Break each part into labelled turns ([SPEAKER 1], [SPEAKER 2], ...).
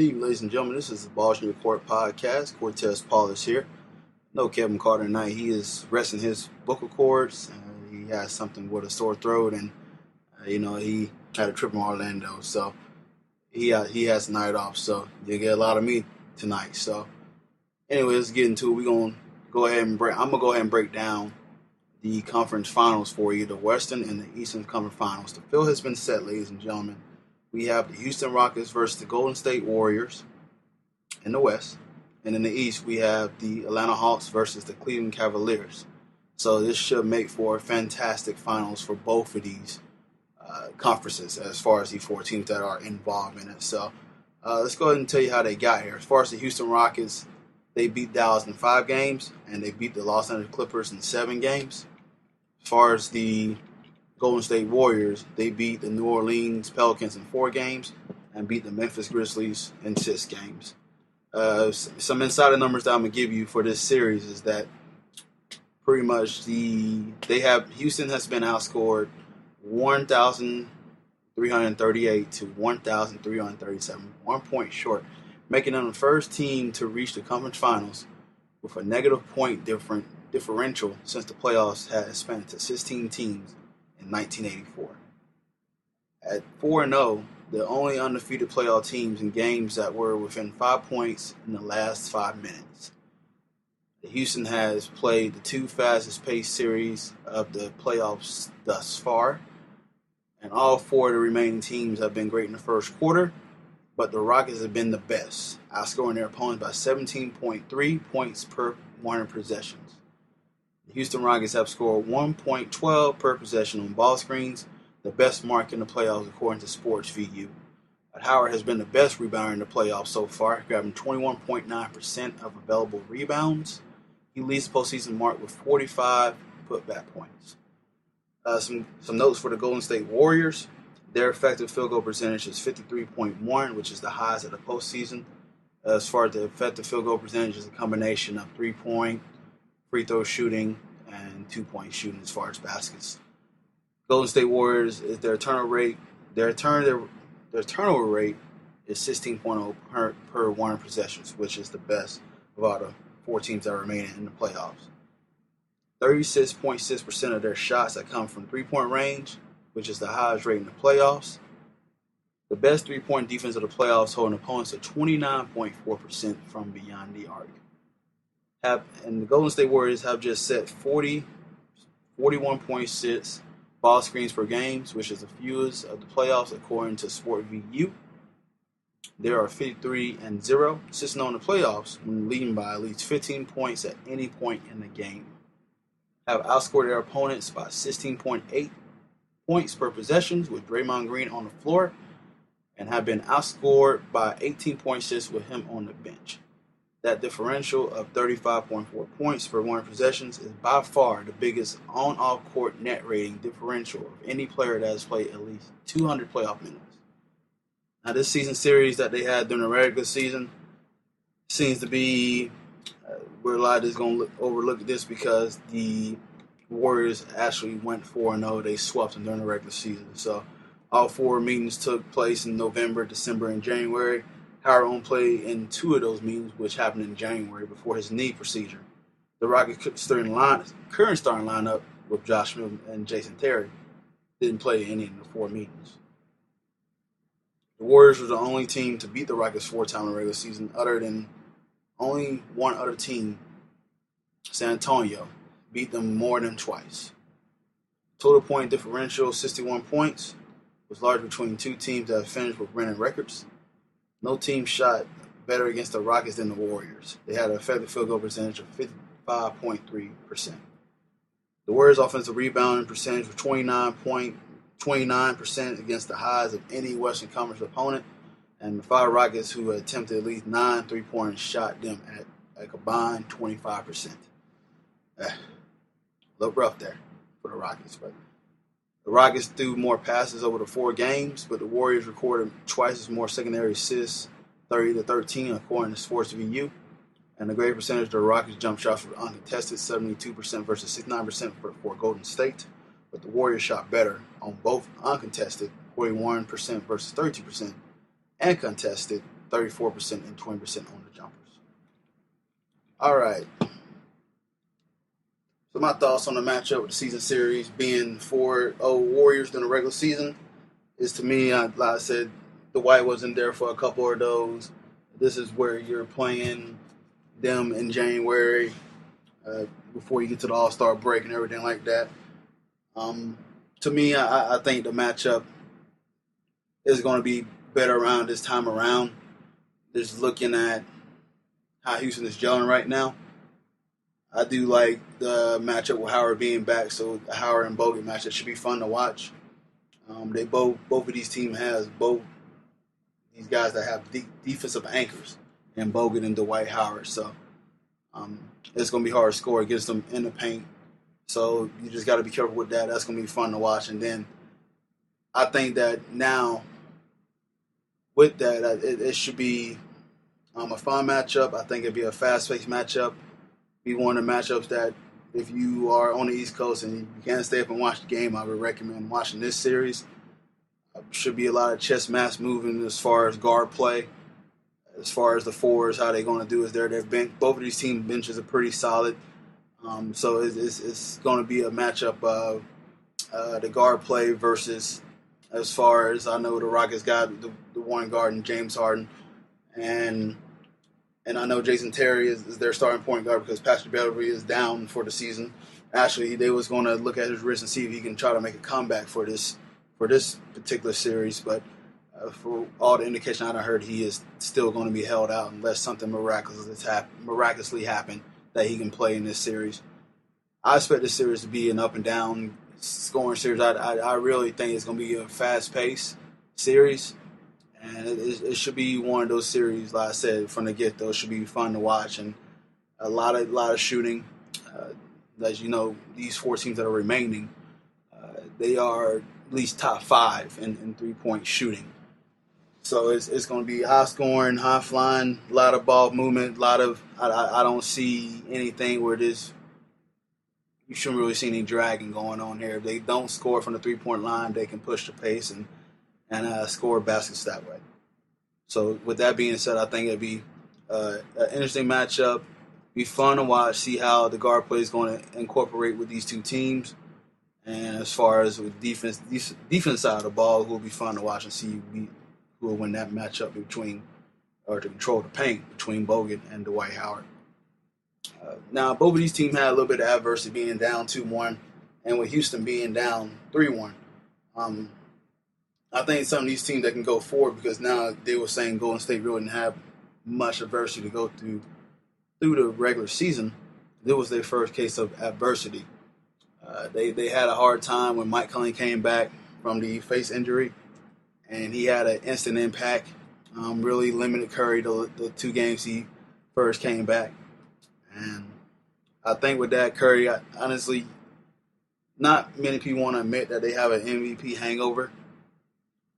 [SPEAKER 1] Good evening, ladies and gentlemen. This is the Balls in Your Court Podcast. Cortez is here. No Kevin Carter tonight. He is resting his vocal cords. He has something with a sore throat, and he had a trip in Orlando, so he has the night off. So you'll get a lot of me tonight. So anyway, let's get into it. We're gonna go ahead and break down the conference finals for you, the Western and the Eastern Conference Finals. The field has been set, ladies and gentlemen. We have the Houston Rockets versus the Golden State Warriors in the West. And in the East, we have the Atlanta Hawks versus the Cleveland Cavaliers. So this should make for fantastic finals for both of these conferences as far as the four teams that are involved in it. So let's go ahead and tell you how they got here. As far as the Houston Rockets, they beat Dallas in 5 games, and they beat the Los Angeles Clippers in 7 games. As far as the Golden State Warriors, they beat the New Orleans Pelicans in 4 games and beat the Memphis Grizzlies in 6 games. Some insider numbers that I'm going to give you for this series is that pretty much Houston has been outscored 1,338 to 1,337, 1 point short, making them the first team to reach the conference finals with a negative point differential since the playoffs had expanded to 16 teams in 1984. At 4-0, the only undefeated playoff teams in games that were within 5 points in the last 5 minutes. Houston has played the 2 fastest paced series of the playoffs thus far, and all 4 of the remaining teams have been great in the first quarter, but the Rockets have been the best, outscoring their opponents by 17.3 points per 100 possessions. The Houston Rockets have scored 1.12 per possession on ball screens, the best mark in the playoffs according to Sports VU. But Howard has been the best rebounder in the playoffs so far, grabbing 21.9% of available rebounds. He leads the postseason mark with 45 putback points. Some notes for the Golden State Warriors. Their effective field goal percentage is 53.1, which is the highest of the postseason. As far as the effective field goal percentage is a combination of 3-point, free throw shooting, and 2-point shooting as far as baskets. Golden State Warriors, their turnover rate is 16.0 per 100 possessions, which is the best of all the 4 teams that remain in the playoffs. 36.6% of their shots that come from 3-point range, which is the highest rate in the playoffs. The best 3-point defense of the playoffs, holding opponents to 29.4% from beyond the arc. And the Golden State Warriors have just set 41.6 ball screens per game, which is the fewest of the playoffs according to Sport VU. They are 53-0, assisting on the playoffs when leading by at least 15 points at any point in the game. Have outscored their opponents by 16.8 points per possession with Draymond Green on the floor, and have been outscored by 18.6 with him on the bench. That differential of 35.4 points per 100 possessions is by far the biggest on-off court net rating differential of any player that has played at least 200 playoff minutes. Now, this season series that they had during the regular season seems to be where a lot is going to overlook this because the Warriors actually went 4-0. They swept them during the regular season. So all 4 meetings took place in November, December, and January. Howard only played in 2 of those meetings, which happened in January before his knee procedure. The Rockets' current starting lineup with Josh Smith and Jason Terry didn't play any of the 4 meetings. The Warriors were the only team to beat the Rockets 4 times in the regular season, other than only one other team, San Antonio, beat them more than twice. Total point differential, 61 points, was large between 2 teams that have finished with winning records. No team shot better against the Rockets than the Warriors. They had an effective field goal percentage of 55.3%. The Warriors' offensive rebounding percentage was 29% against the highs of any Western Conference opponent, and the 5 Rockets who attempted at least 9 3-pointers shot them at a combined 25%. A little rough there for the Rockets, but the Rockets threw more passes over the 4 games, but the Warriors recorded twice as more secondary assists, 30-13, according to Sports VU. And the greater percentage of the Rockets' jump shots were uncontested, 72% versus 69% for Golden State. But the Warriors shot better on both uncontested, 41% versus 32%, and contested, 34% and 20% on the jumpers. All right. So my thoughts on the matchup with the season series being 4-0 Warriors during the regular season is, to me, like I said, Dwight wasn't there for a couple of those. This is where you're playing them in January before you get to the All-Star break and everything like that. To me, I think the matchup is going to be better around this time around. Just looking at how Houston is gelling right now, I do like the matchup with Howard being back. So the Howard and Bogut matchup should be fun to watch. They both of these teams has both these guys that have defensive anchors, and Bogut and Dwight Howard. So it's going to be hard to score against them in the paint. So you just got to be careful with that. That's going to be fun to watch. And then I think that now with that, it should be a fun matchup. I think it'd be a fast-paced matchup. Be one of the matchups that if you are on the East Coast and you can't stay up and watch the game, I would recommend watching this series. Should be a lot of chess match moving as far as guard play. As far as the forwards, how they're going to do is both of these team benches are pretty solid. So it's going to be a matchup of the guard play versus, as far as I know, the Rockets got the one guard and James Harden, and I know Jason Terry is their starting point guard because Patrick Beverley is down for the season. Actually, they was going to look at his wrist and see if he can try to make a comeback for this particular series, but for all the indication I heard, he is still going to be held out unless something miraculously happen that he can play in this series. I expect this series to be an up and down scoring series. I really think it's going to be a fast-paced series, and it should be one of those series, like I said, from the get-go. It should be fun to watch, and a lot of shooting. As you know, these four teams that are remaining, they are at least top 5 in three-point shooting. So it's going to be high scoring, high flying, a lot of ball movement, I don't see anything where you shouldn't really see any dragging going on here. If they don't score from the 3-point line, they can push the pace and score baskets that way. So with that being said, I think it'd be an interesting matchup. Be fun to watch, see how the guard play is going to incorporate with these two teams. And as far as with defense side of the ball, it will be fun to watch and see who will win that matchup to control the paint between Bogut and Dwight Howard. Now, both of these teams had a little bit of adversity being down 2-1, and with Houston being down 3-1. I think some of these teams that can go forward, because now they were saying Golden State really didn't have much adversity to go through the regular season. This was their first case of adversity. They had a hard time when Mike Conley came back from the face injury, and he had an instant impact. Really limited Curry the 2 games he first came back. And I think with that, Curry, honestly, not many people want to admit that they have an MVP hangover,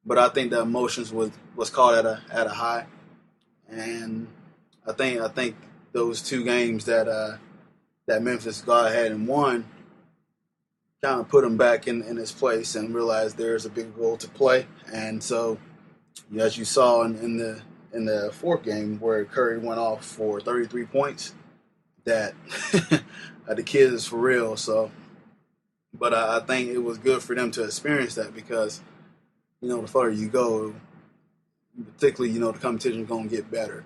[SPEAKER 1] but I think the emotions was caught at a high. And I think those 2 games that Memphis got ahead and won kind of put him back in his place and realized there's a big role to play. And so, as you saw in the 4th game where Curry went off for 33 points, that the kid is for real. So, but I think it was good for them to experience that because, the further you go, particularly, the competition is going to get better.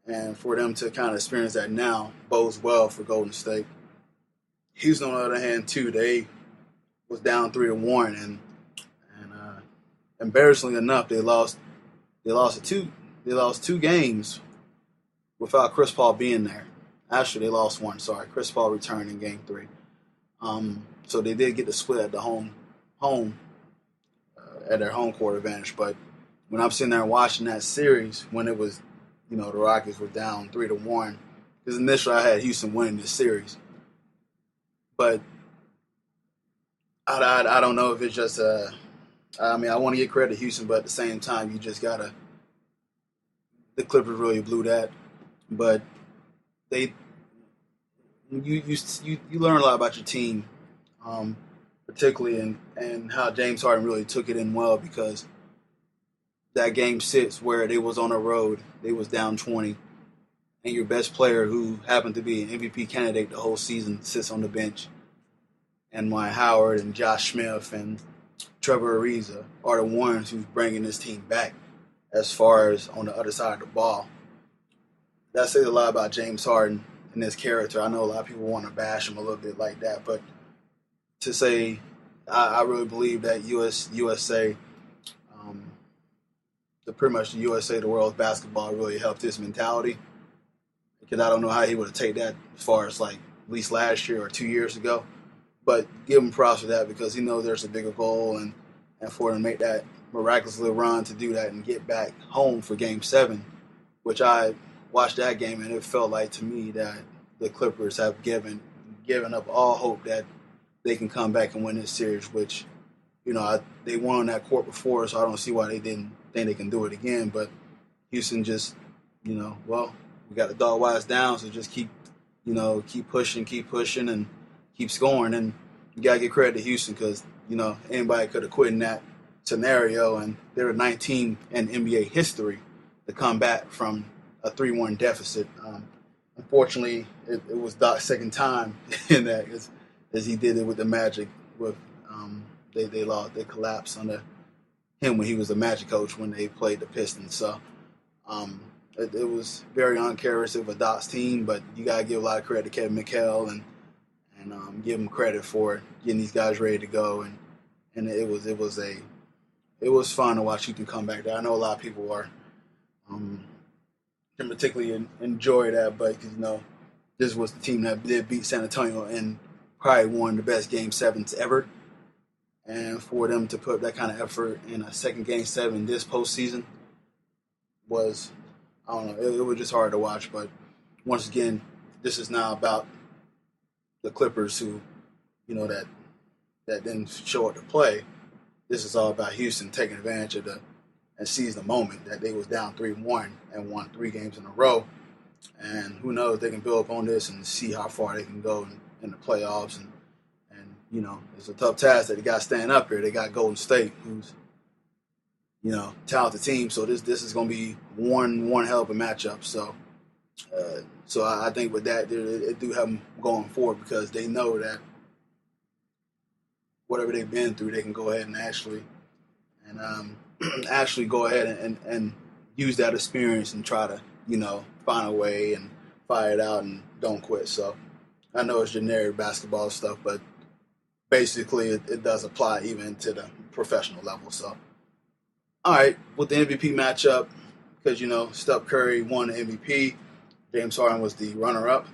[SPEAKER 1] And for them to kind of experience that now bodes well for Golden State. Houston, on the other hand, too, they was down 3-1, and embarrassingly enough, they lost 2 games without Chris Paul being there. Actually, they lost 1. Sorry, Chris Paul returned in Game 3. So they did get the split at the home at their home court advantage. But when I'm sitting there watching that series, when it was, the Rockets were down 3-1, because initially I had Houston winning this series, but I don't know if it's just I want to give credit to Houston, but at the same time, you just gotta. The Clippers really blew that, but you learn a lot about your team, particularly and how James Harden really took it in well, because that game 6 where they was on the road, they was down 20, and your best player, who happened to be an MVP candidate the whole season, sits on the bench, and Mike Howard and Josh Smith and Trevor Ariza are the ones who's bringing this team back as far as on the other side of the ball. That says a lot about James Harden and his character. I know a lot of people want to bash him a little bit like that, but to say, I really believe that USA, pretty much the USA, the world's basketball, really helped his mentality. Because I don't know how he would have taken that as far as like at least last year or 2 years ago. But give him props for that, because he knows there's a bigger goal, and for him to make that miraculous little run to do that and get back home for Game 7, which I watched that game, and it felt like to me that the Clippers have given up all hope that they can come back and win this series, which, they won on that court before, so I don't see why they didn't think they can do it again. But Houston just, well, we got the dog wise down, so just keep pushing, and keep scoring. And you got to give credit to Houston, because, anybody could have quit in that scenario, and they're 19 in NBA history to come back from a 3-1 deficit. Unfortunately, it was Doc's second time in that, as he did it with the Magic. With they lost, they collapsed under him when he was the Magic coach when they played the Pistons. So it was very uncharacteristic of Doc's team, but you gotta give a lot of credit to Kevin McHale and give him credit for getting these guys ready to go. And it was fun to watch Houston come back there. I know a lot of people are didn't particularly enjoy that, but this was the team that did beat San Antonio in probably one of the best Game 7s ever. And for them to put that kind of effort in a second Game 7 this postseason was, I don't know, it was just hard to watch. But once again, this is now about the Clippers, who, that didn't show up to play. This is all about Houston taking advantage of and seize the moment that they was down 3-1 and won 3 games in a row. And who knows, they can build up on this and see how far they can go in the playoffs. And it's a tough task that they got standing up here. They got Golden State, who's, talented team. So this is going to be one hell of a matchup. So I think with that, it do have them going forward, because they know that whatever they've been through, they can go ahead and actually go ahead and use that experience and try to, find a way and fire it out and don't quit. So I know it's generic basketball stuff, but basically it does apply even to the professional level. So, all right, with the MVP matchup, because, Steph Curry won the MVP, James Harden was the runner-up.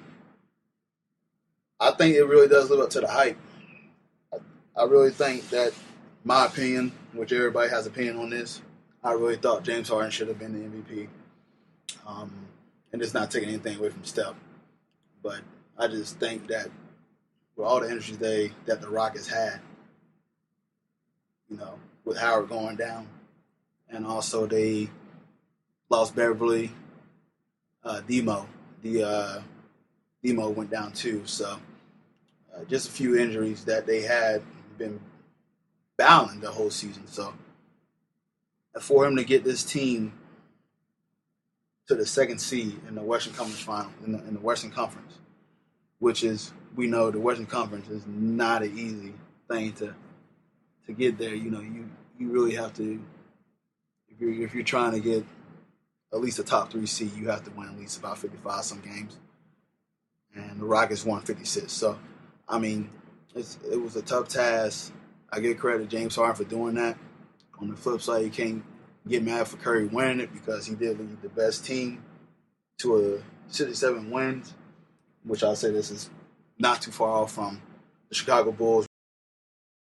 [SPEAKER 1] I think it really does live up to the hype. I really think that, my opinion, which everybody has opinion on this, I really thought James Harden should have been the MVP. And it's not taking anything away from Steph. But I just think that with all the injuries that the Rockets had, with Howard going down, and also they lost Beverly, Demo went down too. So just a few injuries that they had been battling the whole season. So for him to get this team to the second seed in the Western Conference Final, in the Western Conference, which is, we know the Western Conference is not an easy thing to get there. You really have to, if you're trying to get at least a top 3 seed, you have to win at least about 55 some games. And the Rockets won 56. So, I mean, it was a tough task. I give credit to James Harden for doing that. On the flip side, you can't get mad for Curry winning it, because he did lead the best team to a 67 wins, which I'll say this is not too far off from the Chicago Bulls